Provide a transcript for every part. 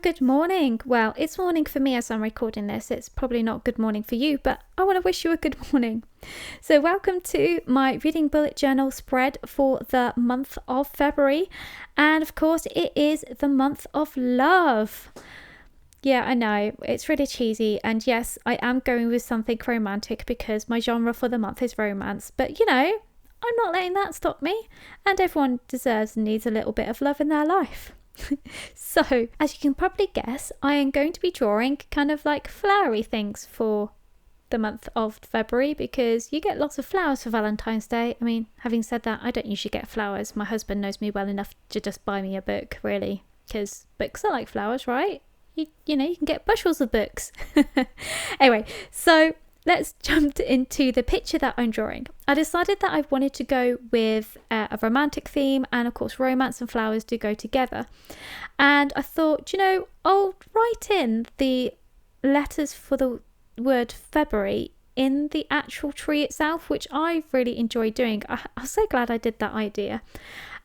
good morning. Well, it's morning for me as I'm recording this. It's probably not good morning for you, but I want to wish you a good morning. So welcome to my reading bullet journal spread for the month of February. And of course, it is the month of love. Yeah, I know, it's really cheesy. And yes, I am going with something romantic because my genre for the month is romance. But I'm not letting that stop me. And everyone deserves and needs a little bit of love in their life. So, as you can probably guess, I am going to be drawing kind of like flowery things for the month of February because you get lots of flowers for Valentine's Day. I mean, having said that, I don't usually get flowers. My husband knows me well enough to just buy me a book, really, because books are like flowers, right? You can get bushels of books. Anyway, so let's jump into the picture that I'm drawing. I decided that I wanted to go with a romantic theme, and of course romance and flowers do go together. And I thought, I'll write in the letters for the word February in the actual tree itself, which I really enjoy doing. I'm so glad I did that idea.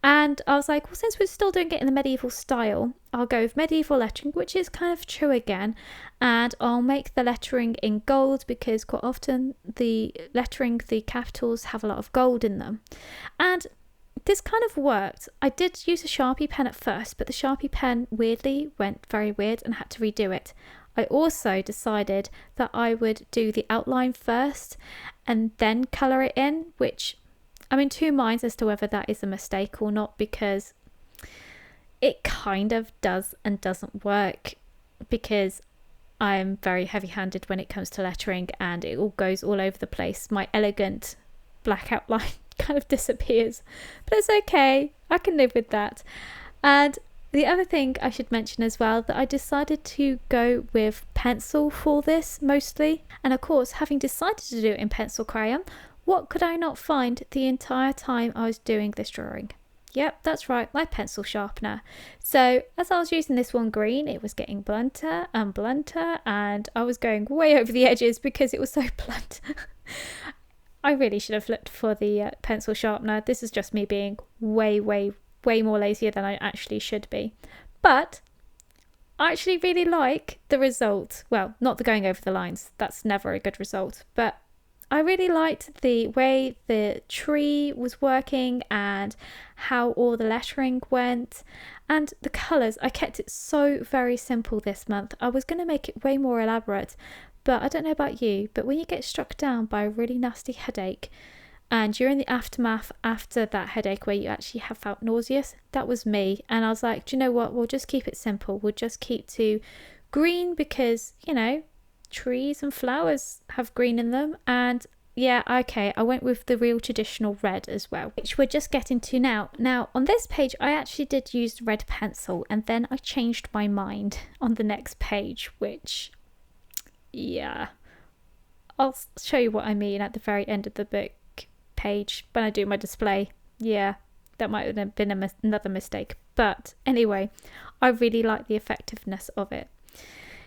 And I was like, well, since we're still doing it in the medieval style, I'll go with medieval lettering, which is kind of true again. And I'll make the lettering in gold because quite often the lettering, the capitals have a lot of gold in them. And this kind of worked. I did use a Sharpie pen at first, but the Sharpie pen weirdly went very weird and had to redo it. I also decided that I would do the outline first and then colour it in, which I'm in two minds as to whether that is a mistake or not, because it kind of does and doesn't work, because I'm very heavy-handed when it comes to lettering and it all goes all over the place. My elegant black outline kind of disappears, but it's okay. I can live with that. And the other thing I should mention as well, that I decided to go with pencil for this mostly. And of course, having decided to do it in pencil crayon, what could I not find the entire time I was doing this drawing? Yep, that's right, my pencil sharpener. So as I was using this one green, it was getting blunter and blunter, and I was going way over the edges because it was so blunt. I really should have looked for the pencil sharpener. This is just me being way more lazier than I actually should be. But I actually really like the result. Well, not the going over the lines. That's never a good result. But I really liked the way the tree was working and how all the lettering went. And the colours, I kept it so very simple this month. I was going to make it way more elaborate. But I don't know about you, but when you get struck down by a really nasty headache and you're in the aftermath after that headache where you actually have felt nauseous, that was me. And I was like, do you know what? We'll just keep it simple. We'll just keep to green because, trees and flowers have green in them. And yeah, okay, I went with the real traditional red as well, which we're just getting to now. Now, on this page, I actually did use red pencil, and then I changed my mind on the next page, which, yeah, I'll show you what I mean at the very end of the book page when I do my display. Yeah, that might have been another mistake. But anyway, I really like the effectiveness of it.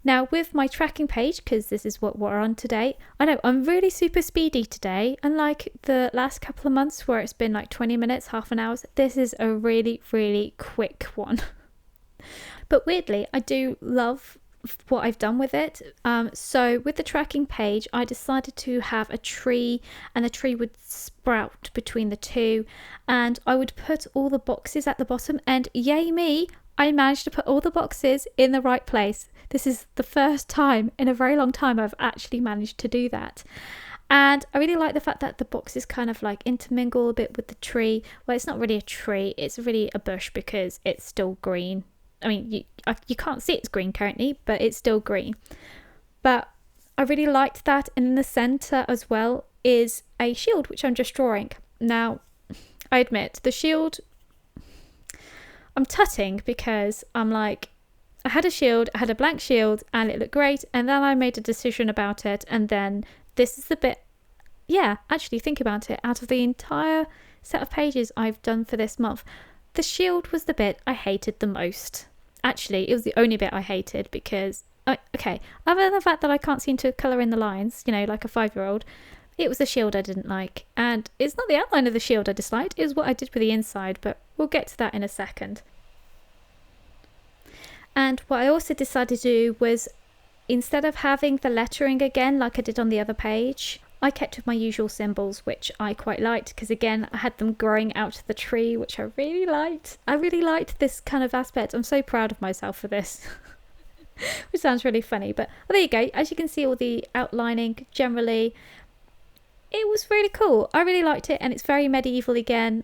Now with my tracking page, because this is what we're on today, I know I'm really super speedy today, unlike the last couple of months where it's been like 20 minutes, half an hour. This is a really quick one. But weirdly, I do love what I've done with it. So with the tracking page, I decided to have a tree, and the tree would sprout between the two, and I would put all the boxes at the bottom, and yay me, I managed to put all the boxes in the right place. This is the first time in a very long time I've actually managed to do that. And I really like the fact that the boxes kind of like intermingle a bit with the tree. Well, it's not really a tree, it's really a bush because it's still green. I mean, you can't see it's green currently, but it's still green. But I really liked that. And in the centre as well is a shield, which I'm just drawing. Now, I admit, the shield, I'm tutting because I'm like, I had a shield, I had a blank shield, and it looked great. And then I made a decision about it. And then this is the bit, yeah, actually think about it. Out of the entire set of pages I've done for this month, the shield was the bit I hated the most. Actually, it was the only bit I hated because, okay, other than the fact that I can't seem to colour in the lines, like a 5-year-old, it was the shield I didn't like. And it's not the outline of the shield I disliked, it was what I did with the inside, but we'll get to that in a second. And what I also decided to do was, instead of having the lettering again like I did on the other page, I kept with my usual symbols, which I quite liked, because again, I had them growing out of the tree, which I really liked. I really liked this kind of aspect. I'm so proud of myself for this. Which sounds really funny, but there you go. As you can see, all the outlining generally, it was really cool. I really liked it, and it's very medieval again.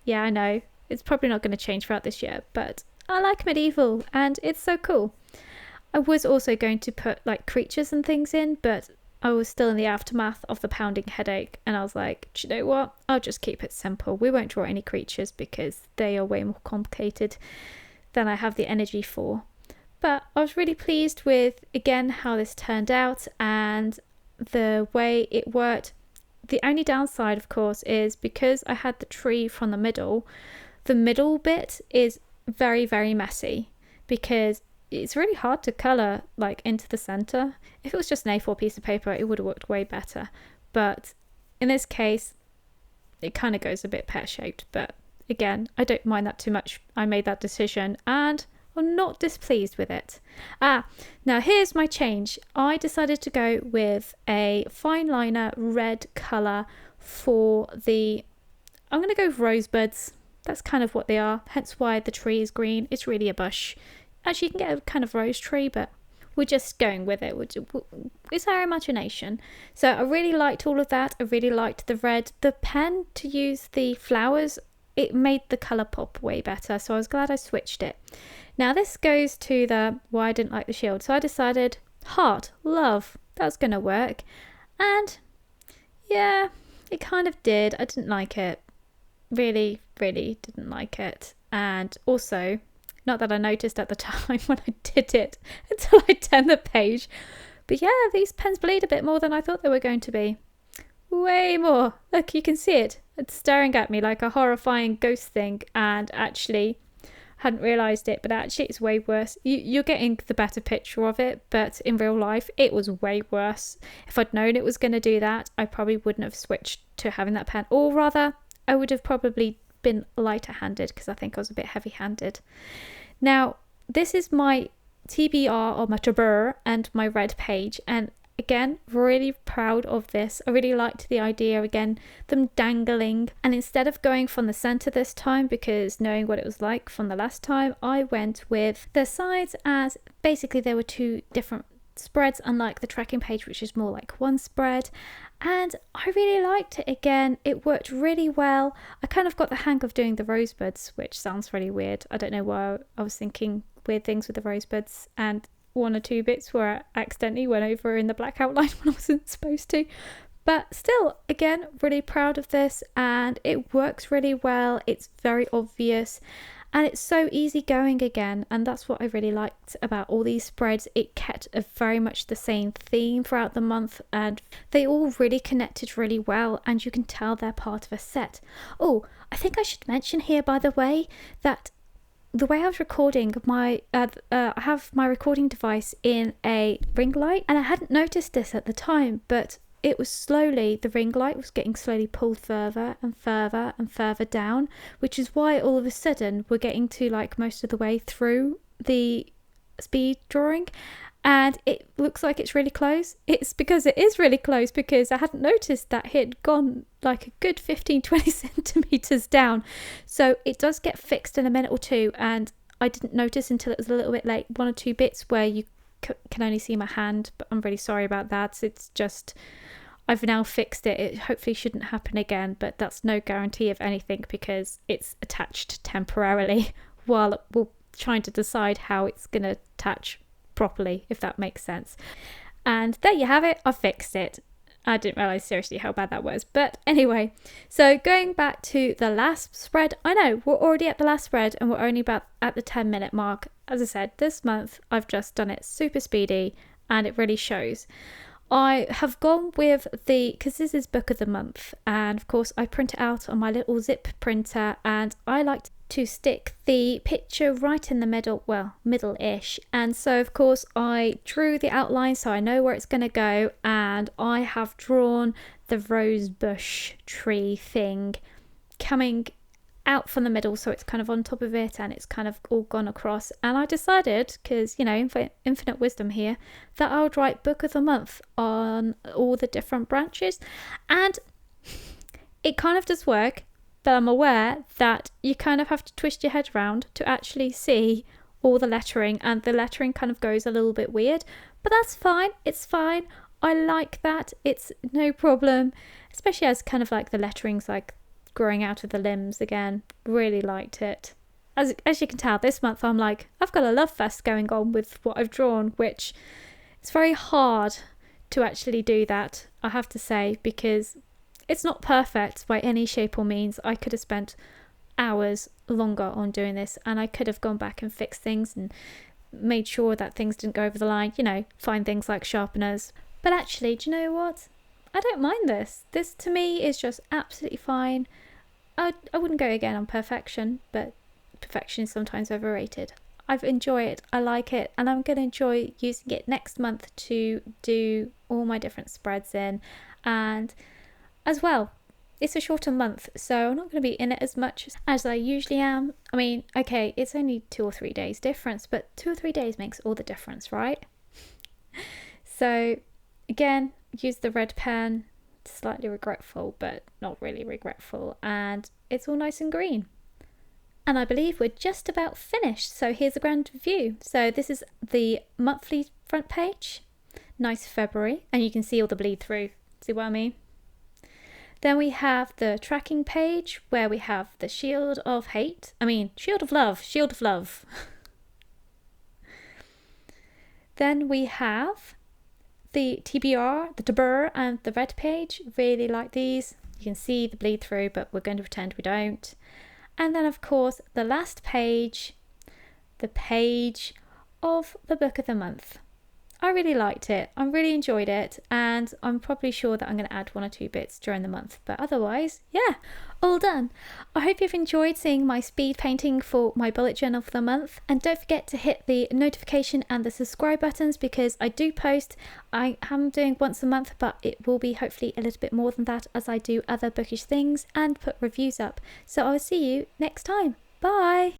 Yeah, I know. It's probably not going to change throughout this year, but I like medieval, and it's so cool. I was also going to put like creatures and things in, but I was still in the aftermath of the pounding headache, and I was like, do you know what? I'll just keep it simple. We won't draw any creatures because they are way more complicated than I have the energy for. But I was really pleased with, again, how this turned out and the way it worked. The only downside, of course, is because I had the tree from the middle bit is very, very messy, because it's really hard to colour like into the centre. If it was just an A4 piece of paper, it would have worked way better. But in this case, it kind of goes a bit pear-shaped. But again, I don't mind that too much. I made that decision, and I'm not displeased with it. Now here's my change. I decided to go with a fine liner red colour for the... I'm going to go with rosebuds. That's kind of what they are, hence why the tree is green. It's really a bush. Actually, you can get a kind of rose tree, but we're just going with it. It's our imagination. So I really liked all of that. I really liked the red. The pen to use the flowers, it made the colour pop way better, so I was glad I switched it. Now this goes to the why I didn't like the shield. So I decided heart, love, that's going to work. And yeah, it kind of did. I didn't like it. Really, really didn't like it. And also, not that I noticed at the time when I did it until I turned the page. But yeah, these pens bleed a bit more than I thought they were going to be. Way more. Look, you can see it. It's staring at me like a horrifying ghost thing. And actually, hadn't realised it, but actually it's way worse. You're getting the better picture of it, but in real life it was way worse. If I'd known it was going to do that, I probably wouldn't have switched to having that pen, or rather I would have probably been lighter handed, because I think I was a bit heavy handed. Now this is my TBR or my tabur and my red page, and again, really proud of this. I really liked the idea, again, them dangling. And instead of going from the centre this time, because knowing what it was like from the last time, I went with the sides, as basically there were two different spreads, unlike the tracking page, which is more like one spread. And I really liked it again. It worked really well. I kind of got the hang of doing the rosebuds, which sounds really weird. I don't know why I was thinking weird things with the rosebuds, and one or two bits where I accidentally went over in the black outline when I wasn't supposed to. But still, again, really proud of this, and it works really well. It's very obvious, and it's so easy going again, and that's what I really liked about all these spreads. It kept a very much the same theme throughout the month, and they all really connected really well, and you can tell they're part of a set. Oh, I think I should mention here, by the way, that the way I was recording, I have my recording device in a ring light, and I hadn't noticed this at the time, but it was the ring light was getting slowly pulled further and further and further down, which is why all of a sudden we're getting to like most of the way through the speed drawing, and it looks like it's really close. It's because it is really close, because I hadn't noticed that it had gone like a good 15-20 centimeters down. So it does get fixed in a minute or two, and I didn't notice until it was a little bit late. One or two bits where you can only see my hand, but I'm really sorry about that. It's just, I've now fixed it. It hopefully shouldn't happen again, but that's no guarantee of anything, because it's attached temporarily while we're trying to decide how it's going to attach properly, if that makes sense. And there you have it. I fixed it. I didn't realise seriously how bad that was. But anyway, so going back to the last spread, I know we're already at the last spread and we're only about at the 10-minute mark. As I said, this month I've just done it super speedy, and it really shows. I have gone with because this is book of the month, and of course I print it out on my little zip printer, and I like to stick the picture right in the middle, well, middle-ish. And so of course I drew the outline so I know where it's going to go, and I have drawn the rose bush tree thing coming out from the middle, so it's kind of on top of it and it's kind of all gone across. And I decided, because, you know, infinite wisdom here, that I would write book of the month on all the different branches. And it kind of does work, but I'm aware that you kind of have to twist your head around to actually see all the lettering, and the lettering kind of goes a little bit weird, but that's fine. It's fine. I like that. It's no problem, especially as kind of like the lettering's like growing out of the limbs again. Really liked it. As you can tell, this month I'm like, I've got a love fest going on with what I've drawn, which it's very hard to actually do that, I have to say, because it's not perfect by any shape or means. I could have spent hours longer on doing this, and I could have gone back and fixed things and made sure that things didn't go over the line, you know, find things like sharpeners. But actually, do you know what? I don't mind this. This to me is just absolutely fine. I wouldn't go again on perfection, but perfection is sometimes overrated. I've enjoyed it, I like it, and I'm going to enjoy using it next month to do all my different spreads in. And as well, it's a shorter month, so I'm not going to be in it as much as I usually am. I mean, okay, it's only 2 or 3 days difference, but 2 or 3 days makes all the difference, right? So again, use the red pen, slightly regretful, but not really regretful, and it's all nice and green. And I believe we're just about finished, so here's a grand view. So this is the monthly front page, nice February, and you can see all the bleed through, see what I mean? Then we have the tracking page where we have the shield of love. Then we have the TBR, the tabur, and the red page. Really like these. You can see the bleed through, but we're going to pretend we don't. And then of course the last page, the page of the book of the month. I really liked it. I really enjoyed it, and I'm probably sure that I'm going to add 1 or 2 bits during the month, but otherwise, yeah, all done. I hope you've enjoyed seeing my speed painting for my bullet journal for the month, and don't forget to hit the notification and the subscribe buttons, because I do post. I am doing once a month, but it will be hopefully a little bit more than that as I do other bookish things and put reviews up. So I'll see you next time. Bye!